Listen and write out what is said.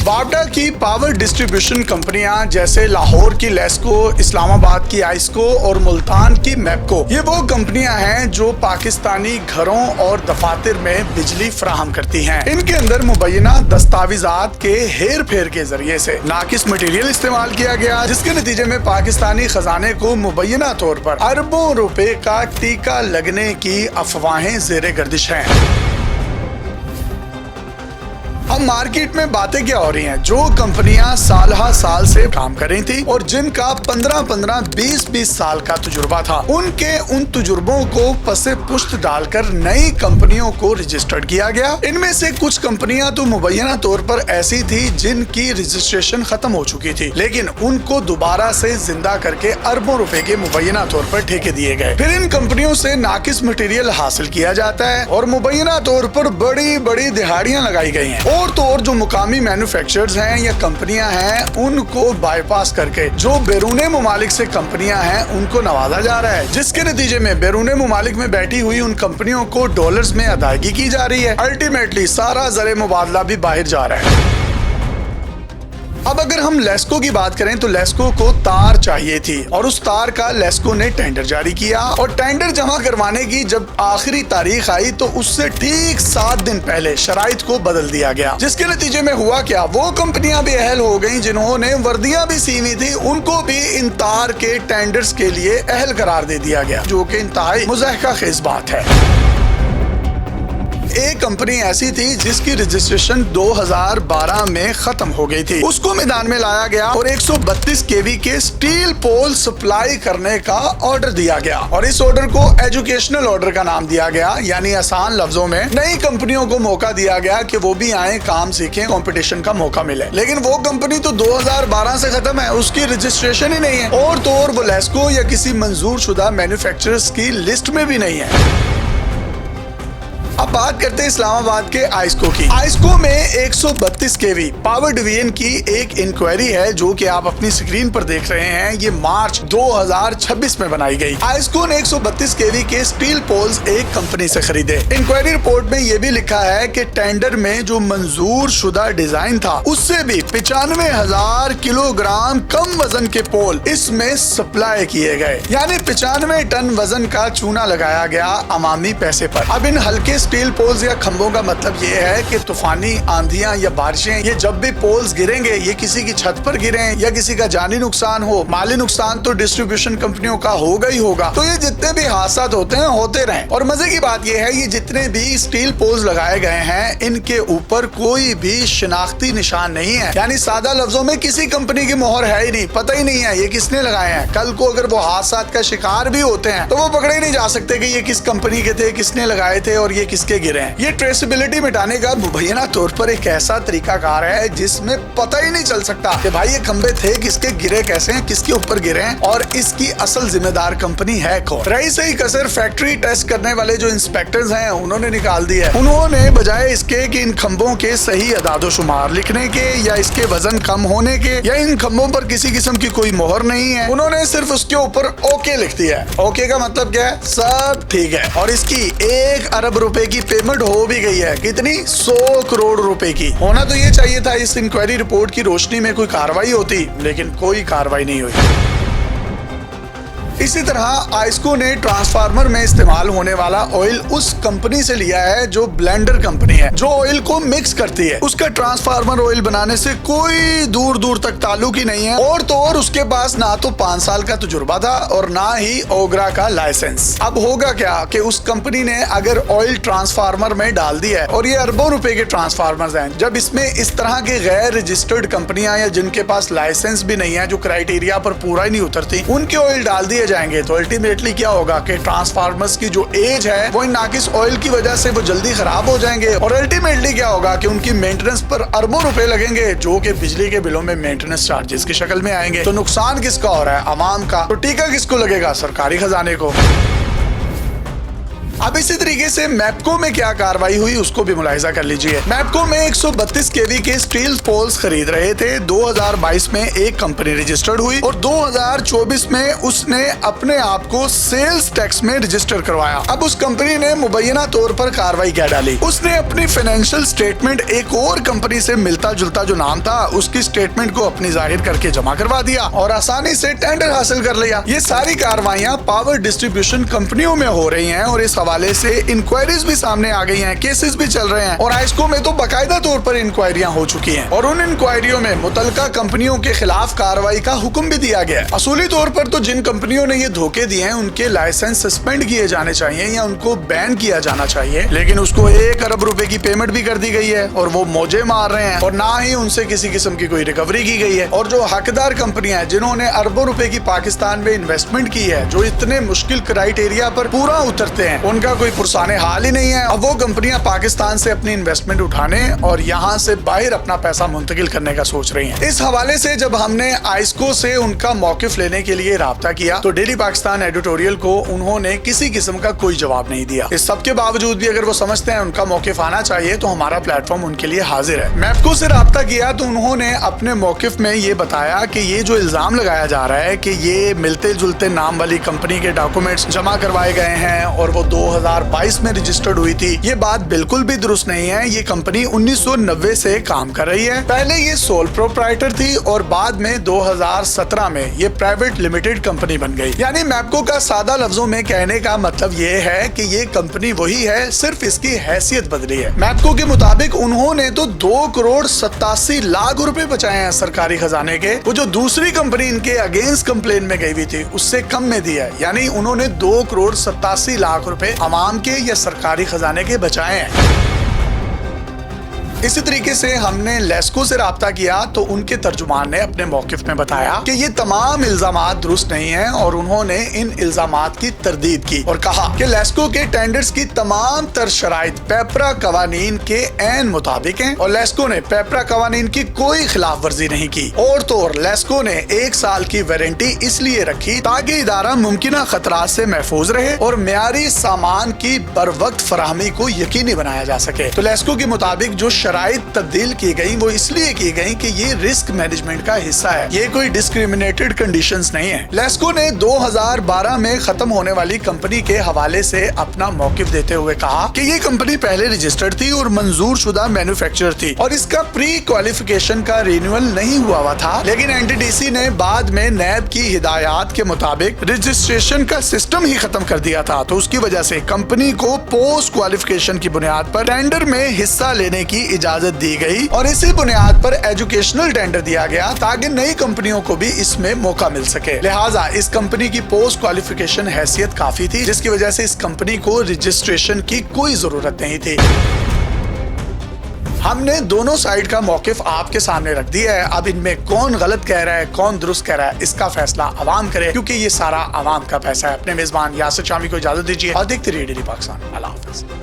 वावडा की power distribution कंपनियां जैसे लाहौर की लेस्को, इस्लामाबाद की आइस्को और मुल्तान की मैपको, ये वो कंपनियां हैं जो पाकिस्तानी घरों और दफातर में बिजली फराहम करती हैं। इनके अंदर मुबैना दस्तावेजात के हेर फेर के जरिए से नाकिस मटेरियल इस्तेमाल किया गया, जिसके नतीजे में पाकिस्तानी खजाने को मुबैना तौर पर अरबों रुपए का टीका लगने की अफवाहें जेर गर्दिश हैं। अब मार्केट में बातें क्या हो रही हैं? जो कंपनियां साल से काम कर रही थी और जिनका 15-15, 20-20 साल का तजुर्बा था, उनके उन तजुर्बों को पसे पुश्त डालकर नई कंपनियों को रजिस्टर्ड किया गया। इनमें से कुछ कंपनियां तो मुबैना तौर पर ऐसी थी जिनकी रजिस्ट्रेशन खत्म हो चुकी थी, लेकिन उनको दोबारा से जिंदा करके अरबों रुपए के मुबैना तौर पर ठेके दिए गए। फिर इन कंपनियों से नाकिस मटेरियल हासिल किया जाता है और मुबैना तौर पर बड़ी बड़ी दिहाड़ियां लगाई गई हैं। और तो और जो मुकामी मैन्युफैक्चरर्स हैं या कंपनियां हैं, उनको बाईपास करके जो बैरूने मुमालिक से कंपनियां हैं उनको नवाजा जा रहा है, जिसके नतीजे में बैरूने मुमालिक में बैठी हुई उन कंपनियों को डॉलर्स में अदायगी की जा रही है। अल्टीमेटली सारा ज़र मुबादला भी बाहर जा रहा है। अब अगर हम लेस्को की बात करें तो लेस्को को तार चाहिए थी और उस तार का लेस्को ने टेंडर जारी किया और टेंडर जमा करवाने की जब आखिरी तारीख आई तो उससे ठीक 7 दिन पहले शराइत को बदल दिया गया, जिसके नतीजे में हुआ क्या, वो कंपनियां भी अहल हो गईं जिन्होंने वर्दियां भी सीवी थी, उनको भी इन तार के टेंडर्स के लिए अहल करार दे दिया गया, जो कि इंतहाई मुज़ाहिका खेज बात है। एक कंपनी ऐसी थी जिसकी रजिस्ट्रेशन 2012 में खत्म हो गई थी, उसको मैदान में लाया गया और 132 केवी के स्टील पोल सप्लाई करने का ऑर्डर दिया गया और इस ऑर्डर को एजुकेशनल ऑर्डर का नाम दिया गया, यानी आसान लफ्जों में नई कंपनियों को मौका दिया गया कि वो भी आए, काम सीखें, कंपटीशन का मौका मिले। लेकिन वो कंपनी तो 2012 से खत्म है, उसकी रजिस्ट्रेशन ही नहीं है और तो और वो लेस्को या किसी मंजूर शुदा मैन्युफैक्चरर्स की लिस्ट में भी नहीं है। अब बात करते हैं इस्लामाबाद के आइस्को की। आइस्को में 132 केवी पावर डिवीजन की एक इंक्वायरी है जो कि आप अपनी स्क्रीन पर देख रहे हैं। ये मार्च 2026 में बनाई गई। आइस्को ने 132 केवी के स्टील पोल्स एक कंपनी से खरीदे। इंक्वायरी रिपोर्ट में ये भी लिखा है कि टेंडर में जो मंजूर शुदा डिजाइन था उससे भी 95,000 किलोग्राम कम वजन के पोल इसमें सप्लाई किए गए, यानी 95 टन वजन का चूना लगाया गया अवामी पैसे पर। अब इन हल्के स्टील पोल्स या खंभों का मतलब ये है कि तूफानी आंधियां या बारिशें, ये जब भी पोल्स गिरेंगे, ये किसी की छत पर गिरे या किसी का जानी नुकसान हो, माली नुकसान तो डिस्ट्रीब्यूशन कंपनियों का होगा ही होगा। तो ये जितने भी हादसा होते हैं होते रहें। और मजे की बात ये है, ये जितने भी स्टील पोल्स लगाए गए हैं इनके ऊपर कोई भी शिनाख्ती निशान नहीं है, यानी सादा लफ्जों में किसी कंपनी की मोहर है ही नहीं, पता ही नहीं है ये किसने लगाए हैं। कल को अगर वो हादसा का शिकार भी होते हैं तो वो पकड़े नहीं जा सकते कि ये किस कंपनी के थे, किसने लगाए थे और ये किसके गिरे हैं। ये ट्रेसेबिलिटी मिटाने का मुबैना तौर पर एक ऐसा तरीकाकार है जिसमें पता ही नहीं चल सकता कि भाई ये खंबे थे किसके, गिरे कैसे हैं, किसके ऊपर गिरे हैं और इसकी असल जिम्मेदार कंपनी है कौन। रही सही कसर फैक्ट्री टेस्ट करने वाले जो इंस्पेक्टर्स हैं उन्होंने निकाल दी है। उन्होंने बजाय इसके कि इन खंबों के सही अदादोशुमार लिखने के या इसके वजन कम होने के या इन खंबों पर किसी किस्म की कोई मोहर नहीं है, उन्होंने सिर्फ उसके ऊपर ओके लिख दिया है। ओके का मतलब क्या है, सब ठीक है। और इसकी 1 अरब रुपए की पेमेंट हो भी गई है। कितनी? 100 करोड़ रुपए की। होना तो ये चाहिए था इस इंक्वायरी रिपोर्ट की रोशनी में कोई कार्रवाई होती, लेकिन कोई कार्रवाई नहीं हुई। इसी तरह आइस्को ने ट्रांसफार्मर में इस्तेमाल होने वाला ऑयल उस कंपनी से लिया है जो ब्लेंडर कंपनी है, जो ऑयल को मिक्स करती है। उसका ट्रांसफार्मर ऑयल बनाने से कोई दूर दूर तक ताल्लुक ही नहीं है और तो और उसके पास ना तो 5 साल का तजुर्बा था और ना ही ओगरा का लाइसेंस। अब होगा क्या कि उस कंपनी ने अगर ऑयल ट्रांसफार्मर में डाल दिया है और ये अरबों रुपए के ट्रांसफार्मर हैं, जब इसमें इस तरह के गैर रजिस्टर्ड कंपनियां या जिनके पास लाइसेंस भी नहीं है, जो क्राइटेरिया पर पूरा ही नहीं उतरती, उनके ऑयल डाल दिए जाएंगे तो अल्टीमेटली क्या होगा कि ट्रांसफार्मर्स की जो एज है वो नाकिस ऑयल की वजह से वो जल्दी खराब हो जाएंगे और अल्टीमेटली क्या होगा कि उनकी मेंटेनेंस पर अरबों रुपए लगेंगे, जो कि बिजली के बिलों में मेंटेनेंस चार्जेस की शक्ल में आएंगे। तो नुकसान किसका हो रहा है? अवाम का। तो टीका किसको लगेगा? सरकारी खजाने को। अब इसी तरीके से मैप्को में क्या कार्रवाई हुई उसको भी मुलाहिजा कर लीजिए। मैप्को में 132 केवी के स्टील पोल्स खरीद रहे थे। 2022 में एक कंपनी रजिस्टर्ड हुई और 2024 में उसने अपने आप को सेल्स टैक्स में रजिस्टर करवाया। अब उस कंपनी ने मुबैना तौर पर कार्रवाई क्या डाली, उसने अपनी फाइनेंशियल स्टेटमेंट एक और कंपनी से मिलता जुलता जो नाम था उसकी स्टेटमेंट को अपनी जाहिर करके जमा करवा दिया और आसानी से टेंडर हासिल कर लिया। ये सारी कार्रवाइयां पावर डिस्ट्रीब्यूशन कंपनियों में हो रही हैं और इस हवाले से इंक्वायरीज भी सामने आ गई हैं, केसेस भी चल रहे हैं और आइस्को में तो बाकायदा तौर पर इंक्वायरियां हो चुकी हैं और उन इंक्वायरियों में मुतल्लिका कंपनियों के खिलाफ कार्रवाई का हुक्म भी दिया गया। असूली तौर पर तो जिन कंपनियों ने ये धोखे दिए हैं उनके लाइसेंस सस्पेंड किए जाने चाहिए या उनको बैन किया जाना चाहिए, लेकिन उसको 1 अरब रुपए की पेमेंट भी कर दी गई है और वो मौजे मार रहे हैं और ना ही उनसे किसी किस्म की कोई रिकवरी की गई है। और जो हकदार कंपनियां हैं जिन्होंने अरबों रुपए की पाकिस्तान में इन्वेस्टमेंट की है, जो इतने मुश्किल क्राइटेरिया पर पूरा उतरते हैं, उनका कोई पुरसाने हाल ही नहीं है। अब वो कंपनियां पाकिस्तान से अपनी इन्वेस्टमेंट उठाने और यहाँ से बाहर अपना पैसा मुंतकिल करने का सोच रही है। इस हवाले से जब हमने आइस्को से उनका मौकिफ लेने के लिए राब्ता किया तो डेली पाकिस्तान एडिटोरियल को उन्होंने किसी किस्म का कोई जवाब नहीं दिया। इस सब के बावजूद भी अगर वो समझते हैं उनका मौकिफ आना चाहिए तो हमारा प्लेटफॉर्म उनके लिए हाजिर है। मैप्को से राब्ता किया तो उन्होंने अपने मौकिफ में ये बताया कि ये जो इल्जाम लगाया जा रहा है कि ये मिलते जुलते नाम वाली कंपनी के डॉक्यूमेंट्स जमा करवाए गए हैं और वो 2022 में रजिस्टर्ड हुई थी, ये बात बिल्कुल भी दुरुस्त नहीं है। ये कंपनी 1990 से काम कर रही है। पहले ये सोल प्रोप्राइटर थी और बाद में 2017 में ये प्राइवेट लिमिटेड कंपनी बन गई। यानी मैप्को का सादा लफ्जों में कहने का मतलब ये है कि ये कंपनी वही है, सिर्फ इसकी हैसियत बदली है। मैप्को के मुताबिक उन्होंने तो 2 करोड़ 87 लाख रुपए बचाए हैं सरकारी खजाने के। वो जो दूसरी कंपनी इनके अगेंस्ट कंप्लेन में गई हुई थी उससे कम में दिया है। यानी उन्होंने 2 करोड़ 87 लाख रुपए अवाम के या सरकारी खजाने के बचाए हैं। इसी तरीके से हमने लेस्को से राब्ता किया तो उनके तर्जुमान ने अपने मौकिफ में बताया कि ये तमाम इल्जामात दुरुस्त नहीं हैं और उन्होंने इन इल्जामात की तरदीद की और कहा कि लेस्को के टेंडर्स की तमाम तर शराइत पेपरा कवानीन के ऐन मुताबिक हैं और लेस्को ने पेपरा कवानीन की कोई खिलाफ वर्जी नहीं की। और तो और लेस्को ने 1 साल की वारंटी इसलिए रखी ताकि इदारा मुमकिना खतरात से महफूज रहे और मियारी सामान की बर वक्त फराहमी को यकीनी बनाया जा सके। तो लेस्को के मुताबिक जो शराइत तब्दील की गई वो इसलिए की गई कि ये रिस्क मैनेजमेंट का हिस्सा है, ये कोई डिस्क्रिमिनेटेड कंडीशंस नहीं है। लेस्को ने 2012 में खत्म होने वाली कंपनी के हवाले से अपना मौकिफ देते हुए कहा कि ये कंपनी पहले रजिस्टर्ड थी और मंजूर शुदा मैन्युफैक्चरर थी और इसका प्री क्वालिफिकेशन का रिन्यूअल नहीं हुआ था, लेकिन एनटीडीसी ने बाद में नैब की हिदायत के मुताबिक रजिस्ट्रेशन का सिस्टम ही खत्म कर दिया था। तो उसकी वजह से कंपनी को पोस्ट क्वालिफिकेशन की बुनियाद पर टेंडर में हिस्सा लेने की इजाजत दी गई और इसी बुनियाद पर एजुकेशनल टेंडर दिया गया ताकि नई कंपनियों को भी इसमें मौका मिल सके। लिहाजा इस कंपनी की पोस्ट क्वालिफिकेशन हैसियत काफी थी, जिसकी वजह से इस कंपनी को रजिस्ट्रेशन की कोई जरूरत नहीं थी। हमने दोनों साइड का मौकिफ आपके सामने रख दिया है। अब इनमें कौन गलत कह रहा है कौन दुरुस्त कह रहा है इसका फैसला अवाम करे, क्योंकि ये सारा अवाम का पैसा है। अपने मेजबान यासिर शामी को इजाजत दीजिए और देखते रहिए डेली पाकिस्तान। अल्लाह हाफिज।